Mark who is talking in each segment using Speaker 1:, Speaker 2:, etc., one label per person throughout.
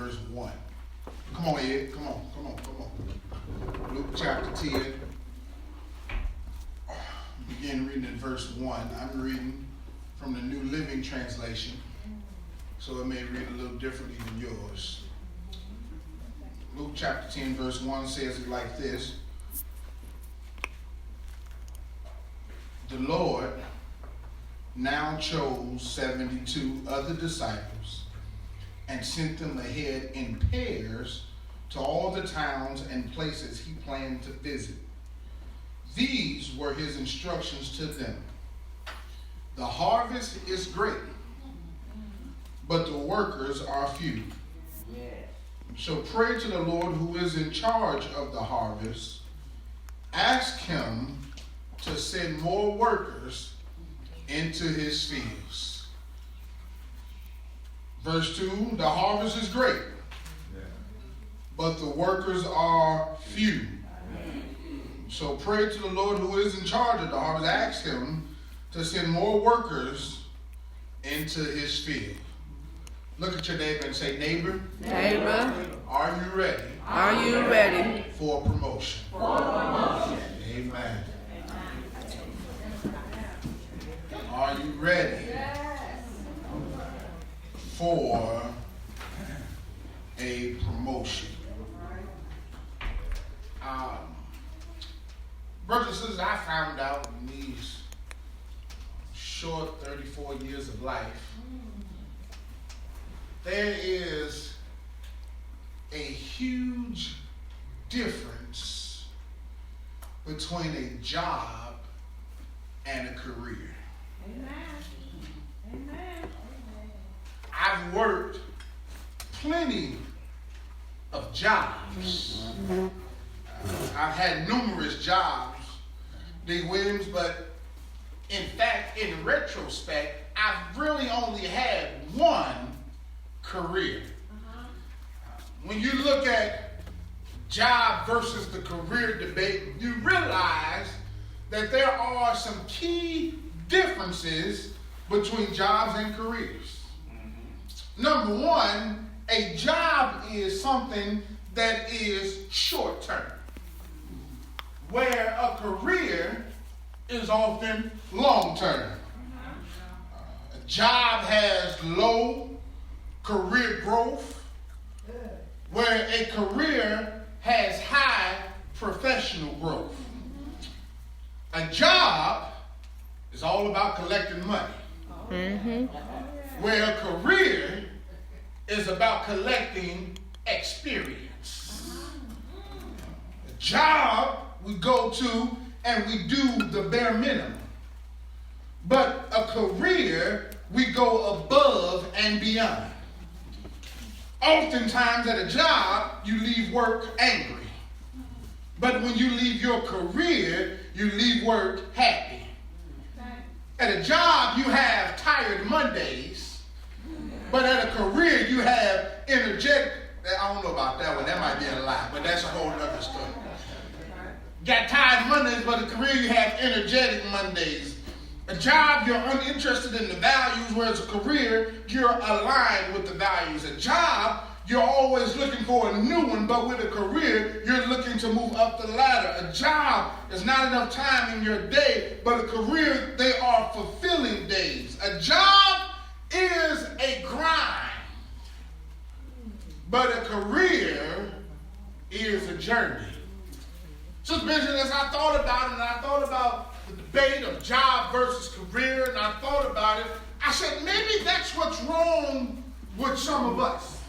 Speaker 1: verse 1. Come on, Ed. Come on. Luke chapter 10. Begin reading at verse 1. I'm reading from the New Living Translation, so it may read a little differently than yours. Luke chapter 10, verse 1 says it like this. The Lord now chose 72 other disciples and sent them ahead in pairs to all the towns and places he planned to visit. These were his instructions to them. The harvest is great, but the workers are few. So pray to the Lord who is in charge of the harvest. Ask him to send more workers into his fields. Verse 2, the harvest is great, but the workers are few. So pray to the Lord who is in charge of the harvest. Ask him to send more workers into his field. Look at your neighbor and say, neighbor, are you ready?
Speaker 2: Are you ready
Speaker 1: for promotion? Amen. Are you ready for a promotion? Brothers and sisters, I found out in these short 34 years of life, there is a huge difference between a job and a career.
Speaker 3: Amen.
Speaker 1: I've worked plenty of jobs. I've had numerous jobs, D. Williams, but in fact, in retrospect, I've really only had one career. When you look at job versus the career debate, you realize that there are some key differences between jobs and careers. Number one, a job is something that is short term, where a career is often long term. A job has low career growth, where a career has high professional growth. A job is all about collecting money, where a career is about collecting experience. A job we go to and we do the bare minimum, but a career we go above and beyond. Oftentimes at a job, you leave work angry. But when you leave your career, you leave work happy. At a job, you have tired Mondays. But at a career, you have energetic. I don't know about that one. That might be a lie, but that's a whole other story. Got tired Mondays, but a career, you have energetic Mondays. A job, you're uninterested in the values, whereas a career, you're aligned with the values. A job, you're always looking for a new one, but with a career, you're looking to move up the ladder. A job is not enough time in your day, but a career, they are fulfilling days. A job is a grind, but a career is a journey. Sister Benjamin, as I thought about it, and I thought about the debate of job versus career, and I thought about it, I said, maybe that's what's wrong with some of us.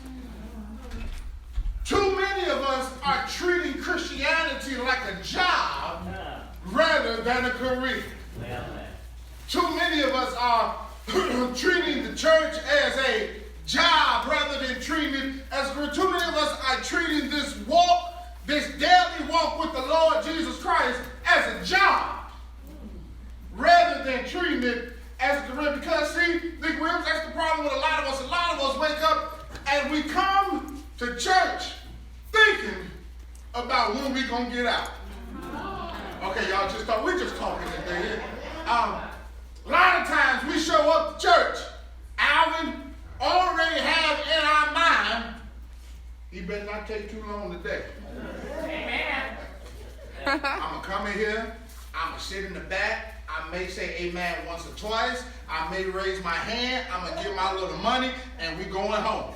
Speaker 1: Too many of us are treating Christianity like a job rather than a career. Too many of us are treating the church as a job rather than treating it as a career. Too many of us are treating this walk, this daily walk with the Lord Jesus Christ as a job rather than treating it as a career. Because see, Nick Williams, that's the problem with a lot of us. A lot of us wake up and we come to church thinking about when we're going to get out. Okay, y'all just thought we're just talking today. A lot of times we show up to church, Alvin, already have in our mind better not take too long today.
Speaker 2: Amen.
Speaker 1: I'm going to come in here. I'm going to sit in the back. I may say amen once or twice. I may raise my hand. I'm going to give my little money, and we're going home.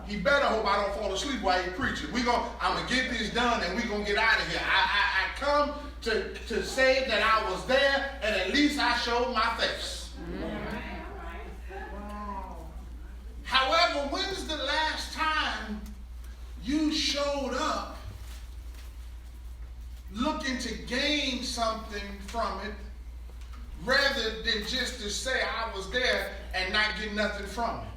Speaker 1: He better hope I don't fall asleep while he's preaching. I'm going to get this done, and we're going to get out of here. I come to say that I was there, and at least I showed my face. However, when's the last time you showed up looking to gain something from it rather than just to say I was there and not get nothing from it?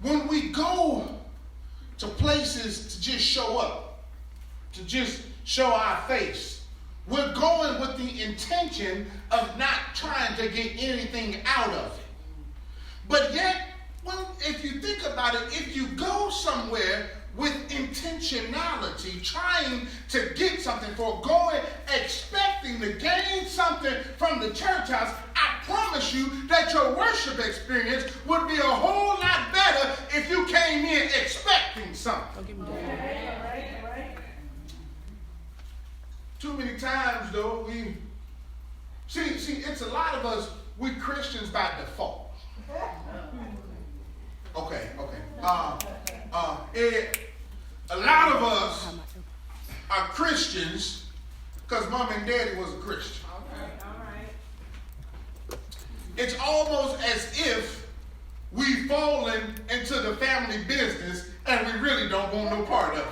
Speaker 1: When we go to places to just show up, to just show our face, we're going with the intention of not trying to get anything out of it. But yet, if you think about it, if you go somewhere with intentionality, trying to get something, for going, expecting to gain something from the church house, I promise you that your worship experience would be a whole lot better if you came in expecting something. Too many times, though, we see, it's a lot of us, we Christians by default. Okay. A lot of us are Christians because mom and daddy was a Christian. It's almost as if we've fallen into the family business and we really don't want no part of it.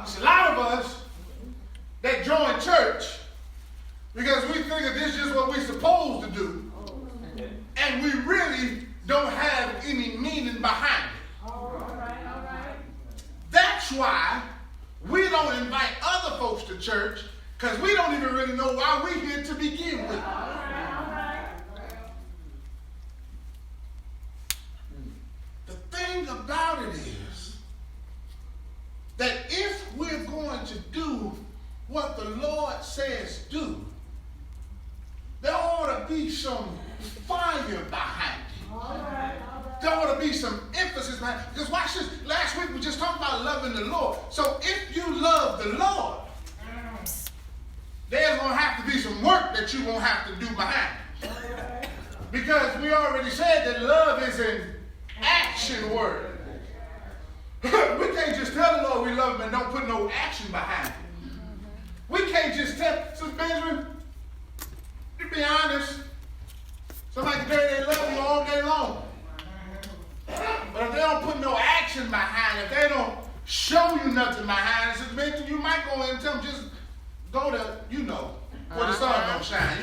Speaker 1: It's a lot of us that join church because we figure this is just what we're supposed to do. And we really don't have any meaning behind it. All right. That's why we don't invite other folks to church, because we don't even really know why we're here to begin with. All right. The thing about it is that if we're going to do what the Lord says do, there ought to be some fire behind it. All right. There ought to be some emphasis behind it. Because watch this. Last week we just talked about loving the Lord. So if you love the Lord, there's going to have to be some work that you're going to have to do behind it. Right. Because we already said that love is an action word. We can't just tell the Lord we love him and don't put no action behind it. We can't just tell. Sister Benjamin, to be honest, somebody can tell you they love you all day long. But if they don't put no action behind it, if they don't show you nothing behind it, Sister Benjamin, you might go in and tell them just go to, where the sun don't shine.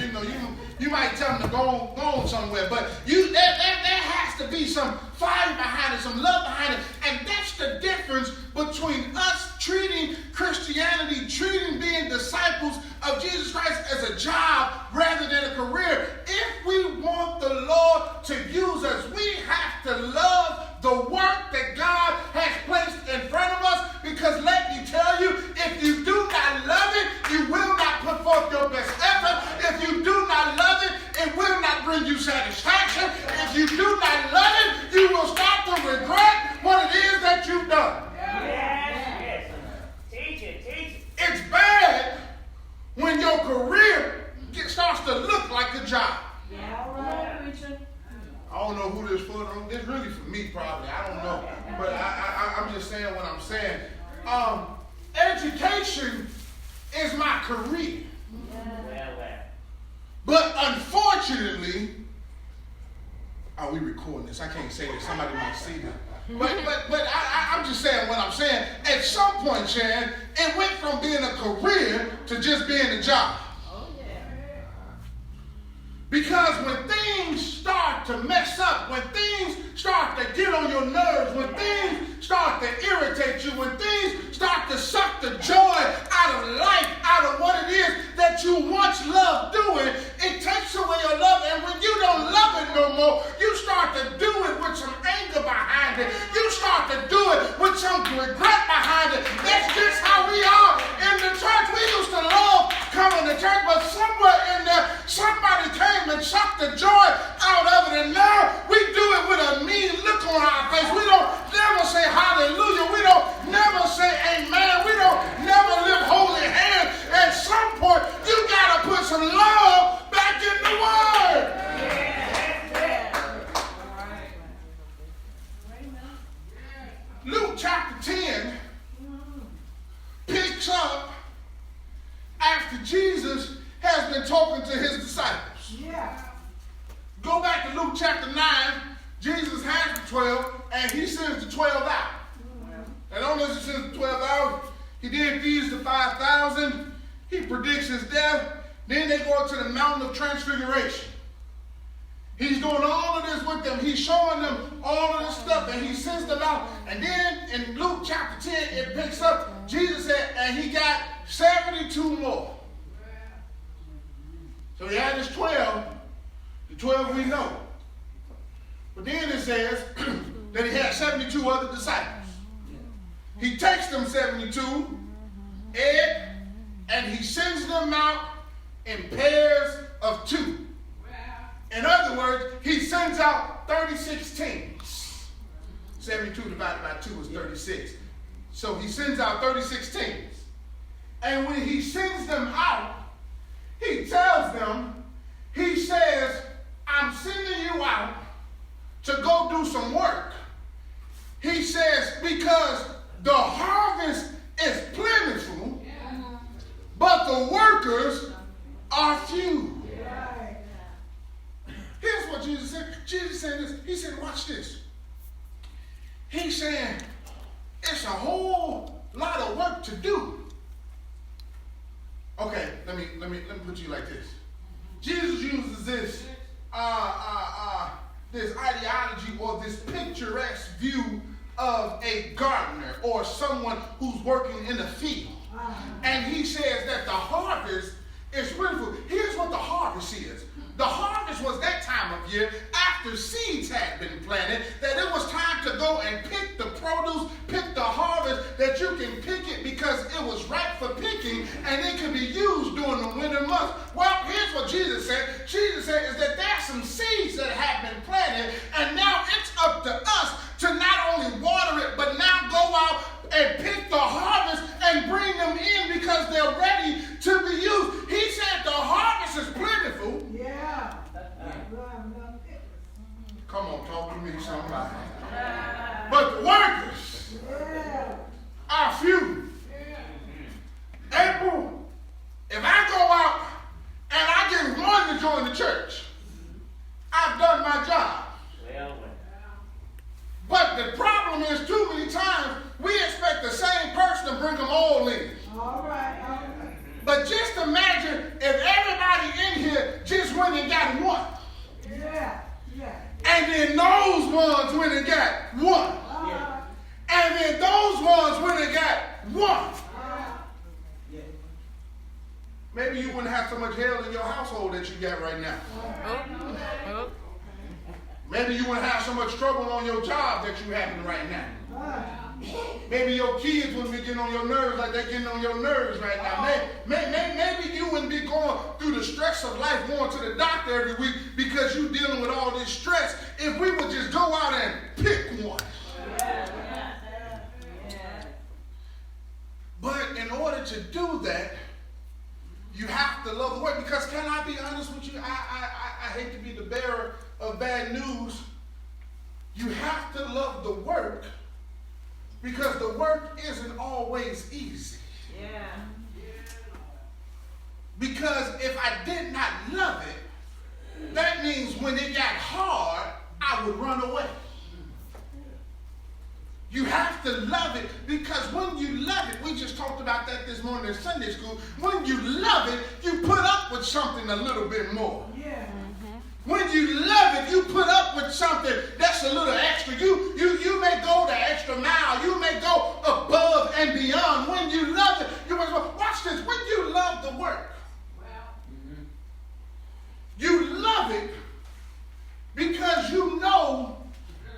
Speaker 1: You might tell them to go on somewhere. But there has to be some fire behind it, some love behind it. And that's the difference between us treating Christianity, treating being disciples of Jesus Christ as a job rather than a career. If we want the Lord to use us, we have to love the work that God has placed in front of us, because let me tell you, if you do not love it, you will not put forth your best effort. If you do not love it, it will not bring you satisfaction. If you do not love it, you will start to regret what it is that you've done.
Speaker 2: Yes. Teach it.
Speaker 1: It's bad when your career starts to look like a job.
Speaker 2: Yeah, all right, preacher.
Speaker 1: I don't know who this for. It's really for me, probably. I don't know. But I'm just saying what I'm saying. Education is my career.
Speaker 2: Well.
Speaker 1: But unfortunately, are we recording this? I can't say that. Somebody might see that. But I'm just saying what I'm saying. At some point, Sharon, it went from being a career to just being a job. Because when things start to mess up, when things start to get on your nerves, when things start to irritate you, when things start to suck the joy out of life, out of what it is that you once loved doing, it takes away your love. And when you don't love it no more, you start to do it with some anger behind it. You start to do it with some regret behind it. That's just how we are in the church. We used to love coming to church, but somewhere in there, somebody came and sucked the joy out of it, and now we spoken to his disciples.
Speaker 3: Yeah.
Speaker 1: Go back to Luke chapter 9. Jesus has the 12, and he sends the 12 out. And only as he sends the 12 out, he then feeds the 5,000. He predicts his death. Then they go to the mountain of transfiguration. He's doing all of this with them. He's showing them all of this stuff, and he sends them out. And then in Luke chapter 10, it picks up. Jesus said, and he got 72 more. So he had his 12. The 12 we know. But then it says that he had 72 other disciples. He takes them 72, and he sends them out in pairs of 2. In other words, he sends out 36 teams. 72 divided by 2 is 36. So he sends out 36 teams. And when he sends them out, he tells them, he says, I'm sending you out to go do some work. He says, because the harvest is plentiful, but the workers are few. Here's what Jesus said. Jesus said this. He said, watch this. He's saying, it's a whole lot of work to do. Okay, let me put you like this. Jesus uses this this ideology or this picturesque view of a gardener or someone who's working in a field. And he says that the harvest is plentiful. Here's what the harvest is. The harvest was that time of year after seeds had been planted, that it was time to go and pick the produce, pick the harvest, that you can pick it because it was ripe for picking and it can be used during the winter months. Well, here's what Jesus said. Jesus said is that there's some seeds that have been planted, and now it's up to us to not only water it, but now go out and pick the harvest and bring them in because they're ready to be used. He said the harvest is plentiful.
Speaker 3: Yeah.
Speaker 1: Come on, talk to me, somebody. But the workers are few. April, if I go out and I get one to join the church, I've done my job. But the problem is too many times we expect the same person to bring them all in.
Speaker 3: All right.
Speaker 1: But just imagine if everybody in here just went and got one.
Speaker 3: Yeah.
Speaker 1: And then those ones went and got one. And then those ones went and got one. Maybe you wouldn't have so much hell in your household that you got right now. Maybe you wouldn't have so much trouble on your job that you're having right now. Maybe your kids wouldn't be getting on your nerves like they're getting on your nerves right now. Maybe you wouldn't be going through the stress of life, going to the doctor every week because you're dealing with all this stress. If we would just go out and pick one. But in order to do that, you have to love the work. Because can I be honest with you? I hate to be the bearer of bad news. You have to love the work because the work isn't always easy. Because if I did not love it, that means when it got hard, I would run away. You have to love it because when you love it, we just talked about that this morning in Sunday school. When you love it, you put up with something a little bit more. When you love it, you put up with something that's a little extra. You may go the extra mile. You may go above and beyond. When you love it, you must watch this. When you love the work, you love it because you know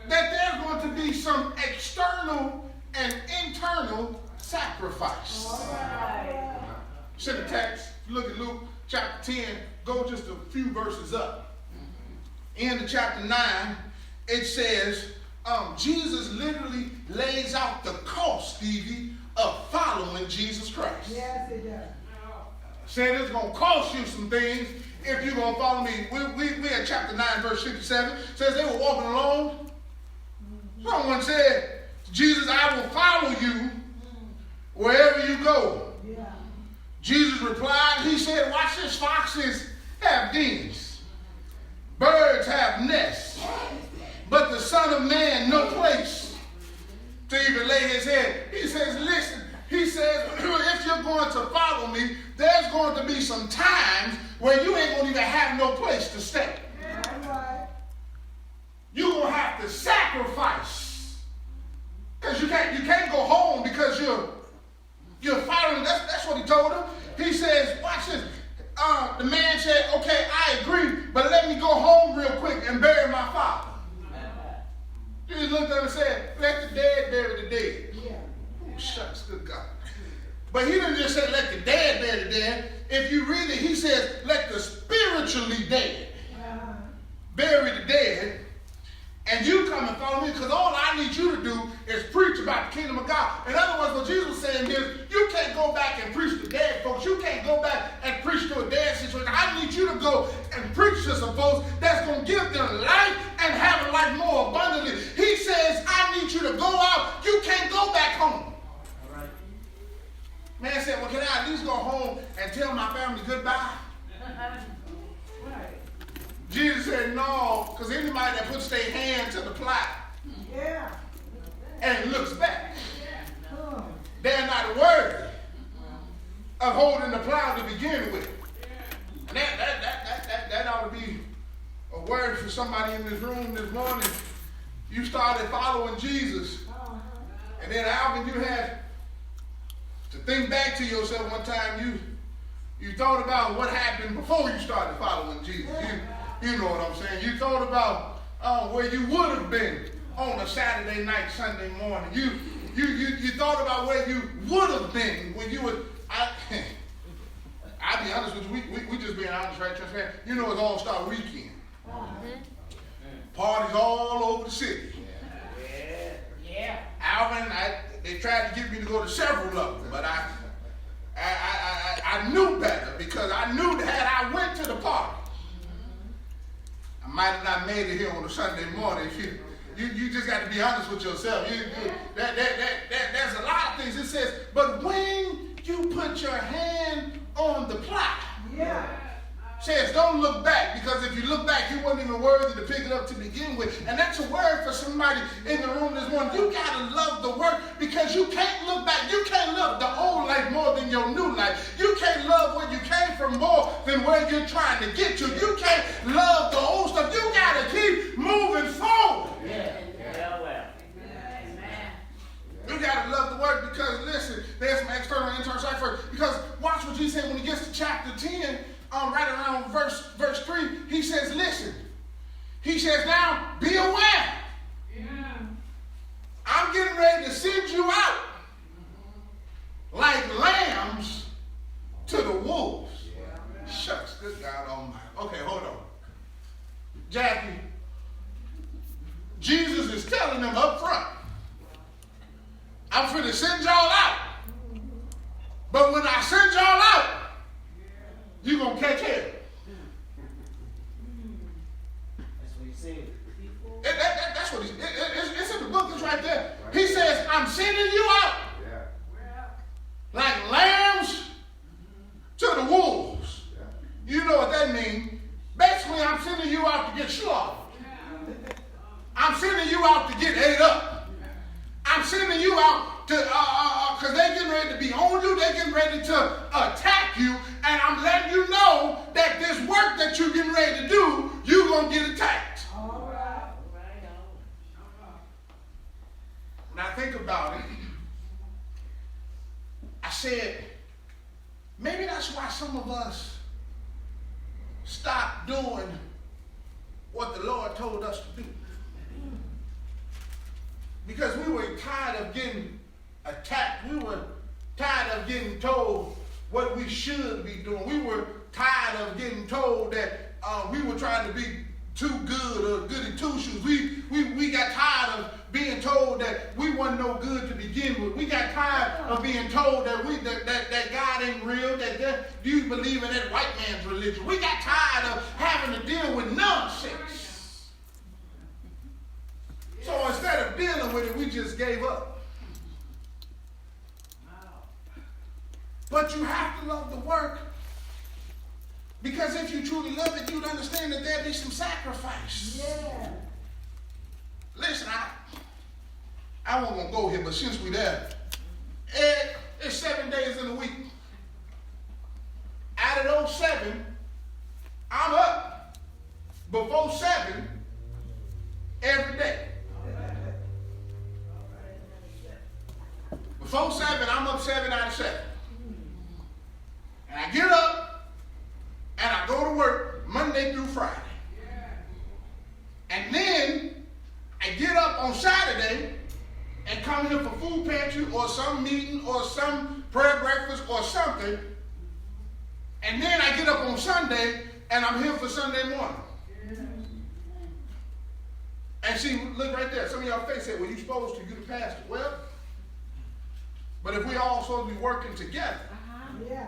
Speaker 1: that there's going to be some external and internal sacrifice. See the text. Look at Luke chapter 10. Go just a few verses up. In chapter 9, it says, Jesus literally lays out the cost, Stevie, of following Jesus Christ.
Speaker 3: Yes, it does.
Speaker 1: Saying it's going to cost you some things if you're going to follow me. We at chapter 9, verse 57, says they were walking along. Someone said, Jesus, I will follow you wherever you go. Jesus replied, he said, watch this, foxes have dens. Birds have nests. But the Son of Man, no place to even lay his head. He says, listen, he says, if you're going to follow me, there's going to be some times where you ain't going to even have no place to stay. You're going to have to sacrifice. Because you can't go home because you're following. That's what he told him. He says, watch this. The man said, okay, I agree, but let me go home real quick and bury my father. Jesus looked at him and said, let the dead bury the dead. Oh, shucks, good God. But he didn't just say, let the dead bury the dead. If you read it, he says, let the spiritually dead bury the dead. And you come and follow me, because all I need you to do is preach about the kingdom of God. In other words, what Jesus was saying is, you can't go back and preach to dead folks. You can't go back and preach to a dead situation. I need you to go and preach to some folks that's going to give them life and have a life more abundantly. He says, I need you to go out. You can't go back home. All right. Man said, well, can I at least go home and tell my family goodbye? Jesus said, no, because anybody that puts their hand to the plow and looks back, they're not worthy of holding the plow to begin with. And that ought to be a word for somebody in this room this morning. You started following Jesus, and then Alvin, you had to think back to yourself one time. You thought about what happened before you started following Jesus. You know what I'm saying. You thought about where you would have been on a Saturday night, Sunday morning. You thought about where you would have been when you were. I'll be honest with you. We just being honest, right? Transparent. You know, it's All-Star Weekend. Parties all over the city.
Speaker 2: Yeah.
Speaker 1: Alvin, they tried to get me to go to several of them, but I knew better, because I knew that I went to the party, I might have not made it here on a Sunday morning. You just got to be honest with yourself. There's a lot of things. It says, but when you put your hand on the plow, says don't look back, because if you look back, you weren't even worthy to pick it up to begin with. And that's a word for somebody in the room this morning. You got to love the work, because you can't look back. You can't love the old life more than your new life. You can't love where you came from more than where you're trying to get to. You can't love the old stuff. You got to keep moving forward. You got to love the word, because listen, there's some external and internal side first. Because watch what Jesus said when he gets to chapter 10. Right around verse 3, he says, listen. He says, now be aware. I'm getting ready to send you out like lambs to the wolves. Shucks, good God Almighty. Okay, hold on. Jackie, Jesus is telling them up front, I'm finna send y'all out. But when I send y'all out, you're going to catch hell.
Speaker 2: That's what he said.
Speaker 1: That's what it's in the book. It's right there. He says, I'm sending you out like lambs to the wolves. You know what that means. Basically, I'm sending you out to get slaughtered. I'm sending you out to get ate up. I'm sending you out to, because they're getting ready to be on you. They're getting ready to attack you. And I'm letting you know that this work that you're getting ready to do, you're going to get attacked.
Speaker 3: All right.
Speaker 1: When I think about it, I said, maybe that's why some of us stopped doing what the Lord told us to do. Because we were tired of getting attacked. We were tired of getting told what we should be doing. We were tired of getting told that we were trying to be too good or goody two-shoes. We got tired of being told that we wasn't no good to begin with. We got tired of being told that that God ain't real, that you believe in that white man's religion. We got tired of having to deal with nonsense. So instead of dealing with it, we just gave up. But you have to love the work, Because if you truly love it, you'd understand that there'd be some sacrifice.
Speaker 3: Yeah.
Speaker 1: Listen, I won't gonna go here, but since we're there, it's 7 days in a week. Out of those 7, I'm up before 7 every day. Before 7, I'm up 7 out of 7. And I get up and I go to work Monday through Friday. And then I get up on Saturday and come here for food pantry or some meeting or some prayer breakfast or something. And then I get up on Sunday and I'm here for Sunday morning. And see, look right there. Some of y'all face said, well, you supposed to, you the pastor. Well, but if we all supposed to be working together,
Speaker 3: Yeah.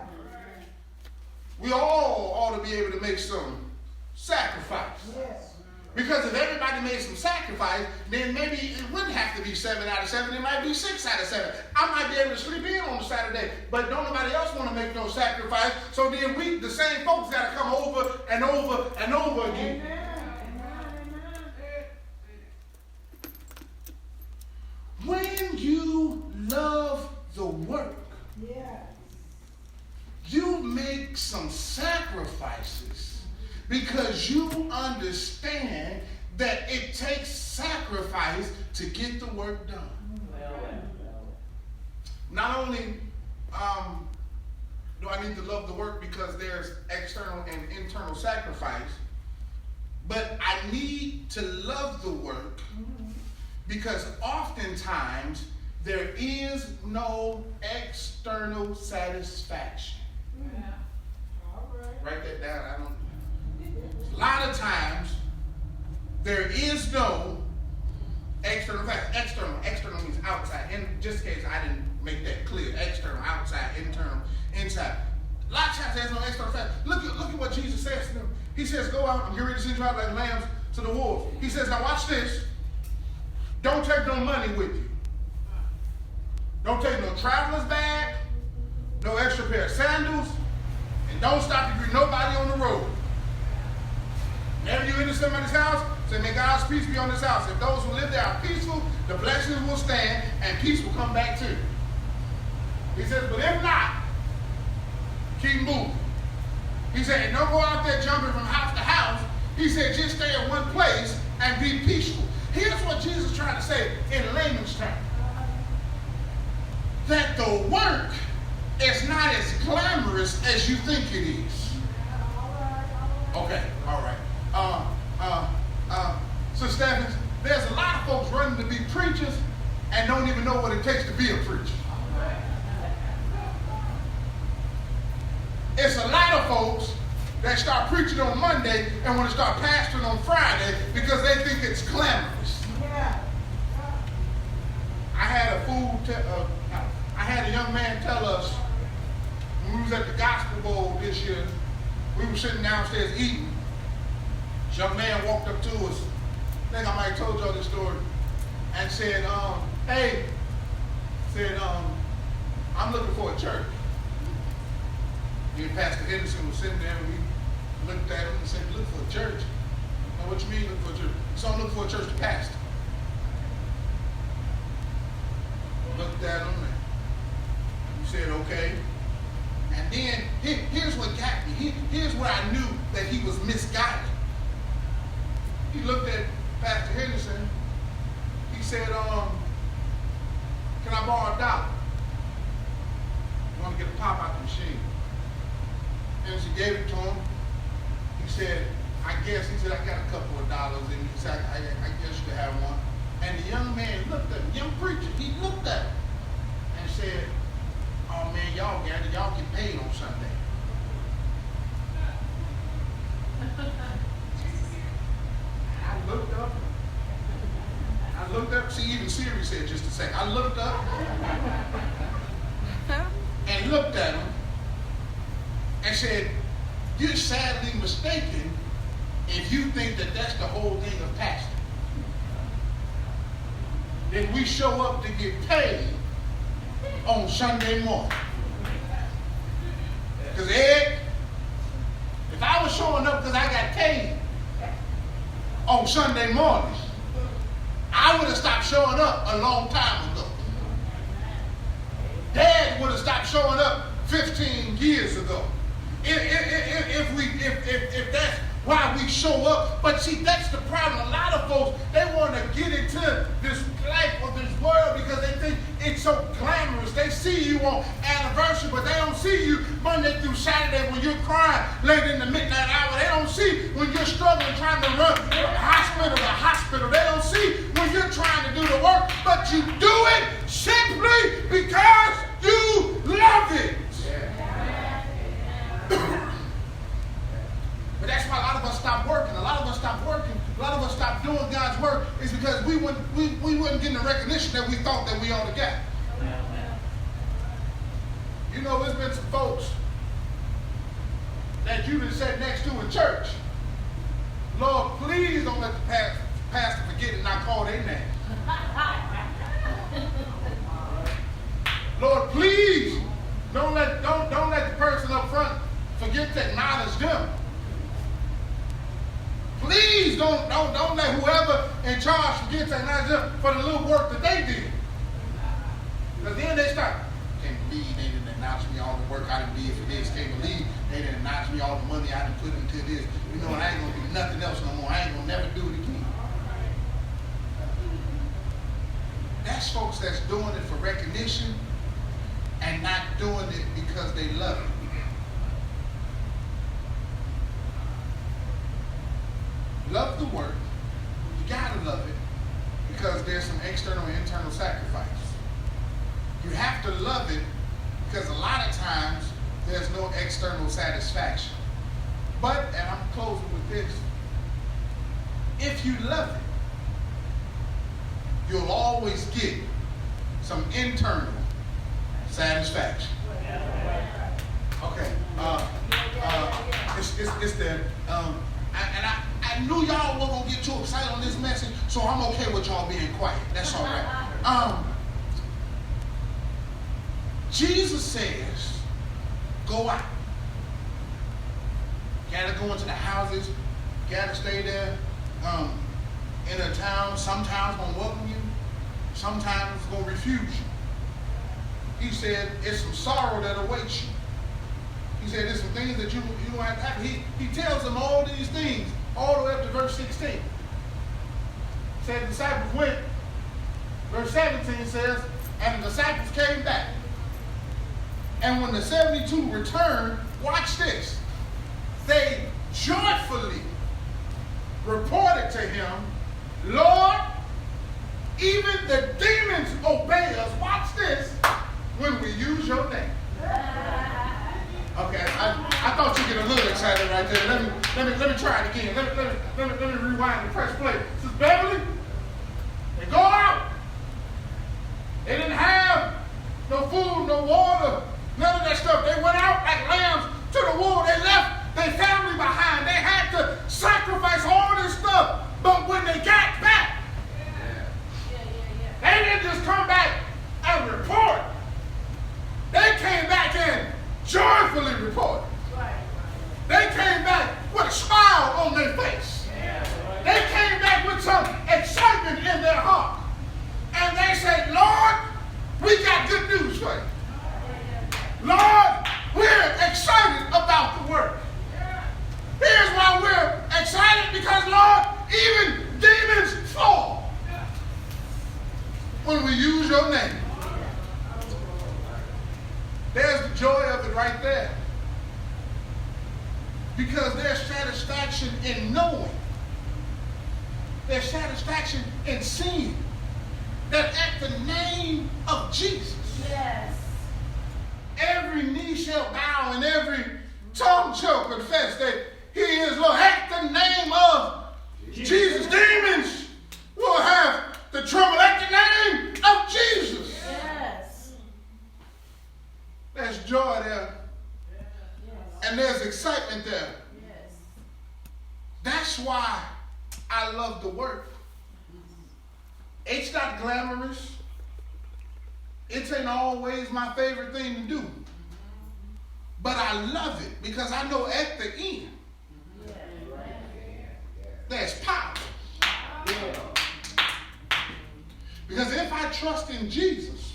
Speaker 1: we all ought to be able to make some sacrifice.
Speaker 3: Yes.
Speaker 1: Because if everybody made some sacrifice, then maybe it wouldn't have to be 7 out of 7. It might be 6 out of 7. I might be able to sleep in on a Saturday, but don't nobody else want to make no sacrifice. So then the same folks got to come over and over and over again.
Speaker 3: Amen.
Speaker 1: When you love the work,
Speaker 3: Yeah.
Speaker 1: you make some sacrifices because you understand that it takes sacrifice to get the work done. Not only do I need to love the work because there's external and internal sacrifice, but I need to love the work because oftentimes there is no external satisfaction.
Speaker 3: All right.
Speaker 1: Write that down. A lot of times there is no external fact. External means outside. In just in case I didn't make that clear. External, outside, internal, inside. A lot of times there's no external fact. Look at what Jesus says to them. He says, go out and get ready to send you out like lambs to the wolves. He says, now watch this. Don't take no money with you. Don't take no traveler's bag, no extra pair of sandals, and don't stop to greet nobody on the road. Whenever you enter somebody's house, say, may God's peace be on this house. If those who live there are peaceful, the blessings will stand and peace will come back to you. He says, but if not, keep moving. He said, and don't go out there jumping from house to house. He said, just stay in one place and be peaceful. Here's what Jesus is trying to say in layman's terms. That the work is not as glamorous as you think it is. Okay, all right. Sister Stephens, there's a lot of folks running to be preachers and don't even know what it takes to be a preacher. It's a lot of folks that start preaching on Monday and want to start pastoring on Friday because they think it's glamorous.
Speaker 3: Yeah.
Speaker 1: I had a young man tell us when we was at the Gospel Bowl this year, we were sitting downstairs eating. This young man walked up to us, I think I might have told y'all this story, and said, I'm looking for a church. Me and Pastor Henderson was sitting there and we looked at him and said, look for a church. Now, what you mean look for a church? So I'm looking for a church to pastor. Looked at him and he said, okay. And then here's what got me. Here's where I knew that he was misguided. He looked at Pastor Henderson. He said, can I borrow $1? I want to get a pop out the machine. Henderson gave it to him. He said, I got a couple of dollars. And he said, I guess you could have one. And the young man looked at him, young preacher, he looked at him and said, oh man, y'all get paid on Sunday. I looked up, see, even Siri said just a second. I looked up and looked at him and said, you're sadly mistaken if you think that that's the whole thing of pastoring. That we show up to get paid on Sunday morning. Because Ed, if I was showing up because I got paid on Sunday mornings, I would have stopped showing up a long time ago. Dad would have stopped showing up 15 years ago. If that's why we show up. But see, that's the problem. A lot of folks, they want to get into this life of this world because they think it's so glamorous. They see you on anniversary, but they don't see you Monday through Saturday when you're crying late in the midnight hour. They don't see when you're struggling trying to run hospital to hospital. They don't see when you're trying to do the work, but you do it simply because you love it. But that's why a lot of us stop working. A lot of us stop working. A lot of us stop doing God's work is because we wasn't getting the recognition that we thought that we ought to get. You know, there's been some folks that you done sat next to in church. Lord, please don't let the pastor forget and not call their name. Lord, please don't let the person up front forget to acknowledge them. Please don't let whoever in charge forget to acknowledge them for the little work that they did. Because then they start, can't believe they didn't acknowledge me all the work I done did for this. Can't believe they didn't acknowledge me all the money I done put into this. You know, I ain't gonna do nothing else no more. I ain't gonna never do it again. That's folks that's doing it for recognition and not doing it because they love it. Love the work. You gotta love it because there's some external and internal sacrifice. You have to love it because a lot of times there's no external satisfaction. But, and I'm closing with this, if you love it, you'll always get some internal satisfaction. Okay. It's the I knew y'all weren't gonna get too excited on this message, so I'm okay with y'all being quiet. That's all right. Jesus says, go out. Gotta go into the houses, gotta stay there. In a town, sometimes gonna welcome you, sometimes gonna refuse you. He said, it's some sorrow that awaits you. He said, there's some things that you don't have to happen. He tells them all these things, all the way up to verse 16. He said, the disciples went. Verse 17 says, and the disciples came back. And when the 72 returned, watch this. They joyfully reported to him, Lord, even the demons obey us. Watch this. When we use your name. Okay, I thought you'd get a little excited right there. Let me try it again. Let me rewind and press play. This is Beverly. They go out. They didn't have no food, no water, none of that stuff. They went out like lambs to the wool. They left their family behind. They had to sacrifice all this stuff. But when they got back, they didn't just come back and report. They came back and joyfully reported. They came back with a smile on their face. They came back with some excitement in their heart. And they said, Lord, we got good news for you. Lord, we're excited about the work. Here's why we're excited, because, Lord, even demons fall when we use your name. There's the joy of it right there. Because there's satisfaction in knowing. There's satisfaction in seeing that at the name of Jesus,
Speaker 3: Yes.
Speaker 1: every knee shall bow and every tongue shall confess that he is Lord. At the name of Jesus, demons will have to tremble at the name of Jesus.
Speaker 3: Yes.
Speaker 1: There's joy there. And there's excitement there.
Speaker 3: Yes.
Speaker 1: That's why I love the work. It's not glamorous. It ain't always my favorite thing to do. But I love it because I know at the end, there's power.
Speaker 2: Yeah.
Speaker 1: Because if I trust in Jesus,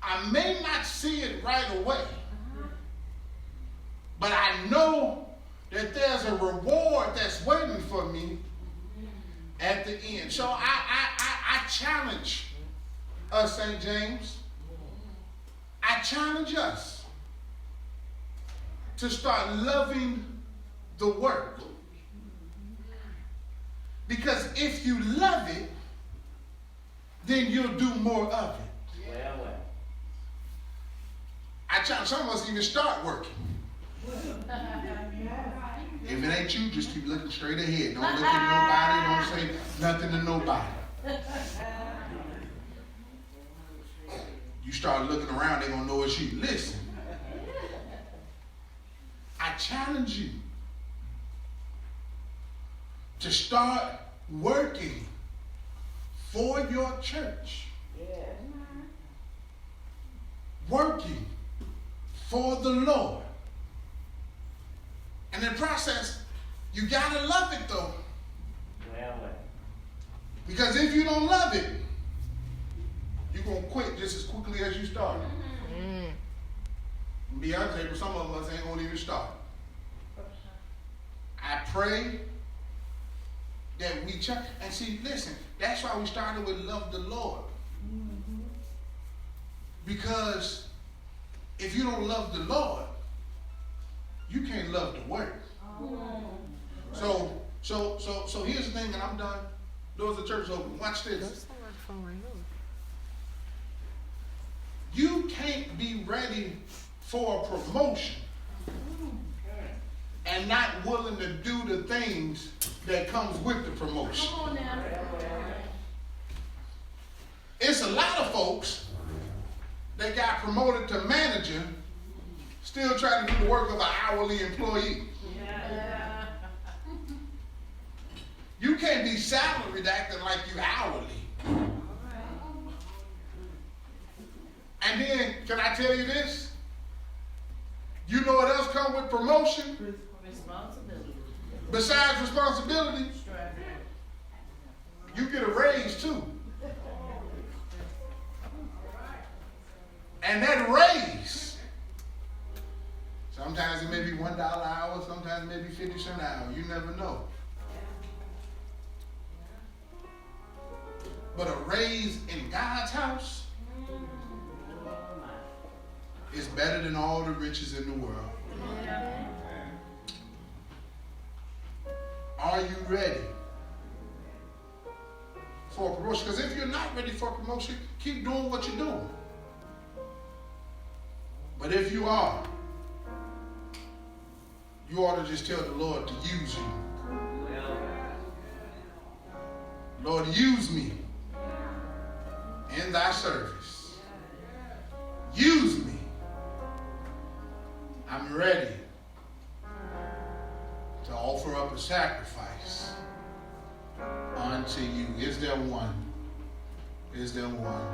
Speaker 1: I may not see it right away, but I know that there's a reward that's waiting for me at the end. So I challenge us, St. James. I challenge us to start loving the work. Because if you love it, then you'll do more of it.
Speaker 2: Well.
Speaker 1: I challenge some of us to even start working. If it ain't you, just keep looking straight ahead. Don't look at nobody. Don't say nothing to nobody. You start looking around, they're going to know it's you. Listen. I challenge you to start working for your church.
Speaker 2: Yeah.
Speaker 1: Working for the Lord. And in the process, you got to love it though.
Speaker 2: Well.
Speaker 1: Because if you don't love it, you're going to quit just as quickly as you started. To be honest, but some of us ain't going to even start. I pray that we check. And see, listen, that's why we started with love the Lord. Because if you don't love the Lord, you can't love the work. So here's the thing, and I'm done. Doors of the church open. Watch this. You can't be ready for a promotion and not willing to do the things that comes with the promotion.
Speaker 4: Come on now.
Speaker 1: It's a lot of folks that got promoted to manager still trying to do the work of an hourly employee.
Speaker 4: Yeah.
Speaker 1: You can't be salaried acting like you hourly. And then, can I tell you this? You know what else comes with promotion?
Speaker 4: Responsibility.
Speaker 1: Besides responsibility,
Speaker 4: Stress.
Speaker 1: you get a raise too. And that raise, sometimes it may be $1 an hour, sometimes it may be 50 cents an hour. You never know. But a raise in God's house is better than all the riches in the world. Are you ready for a promotion? Because if you're not ready for a promotion, keep doing what you're doing. But if you are, you ought to just tell the Lord to use you. Lord, use me in thy service. Use me. I'm ready to offer up a sacrifice unto you. Is there one? Is there one?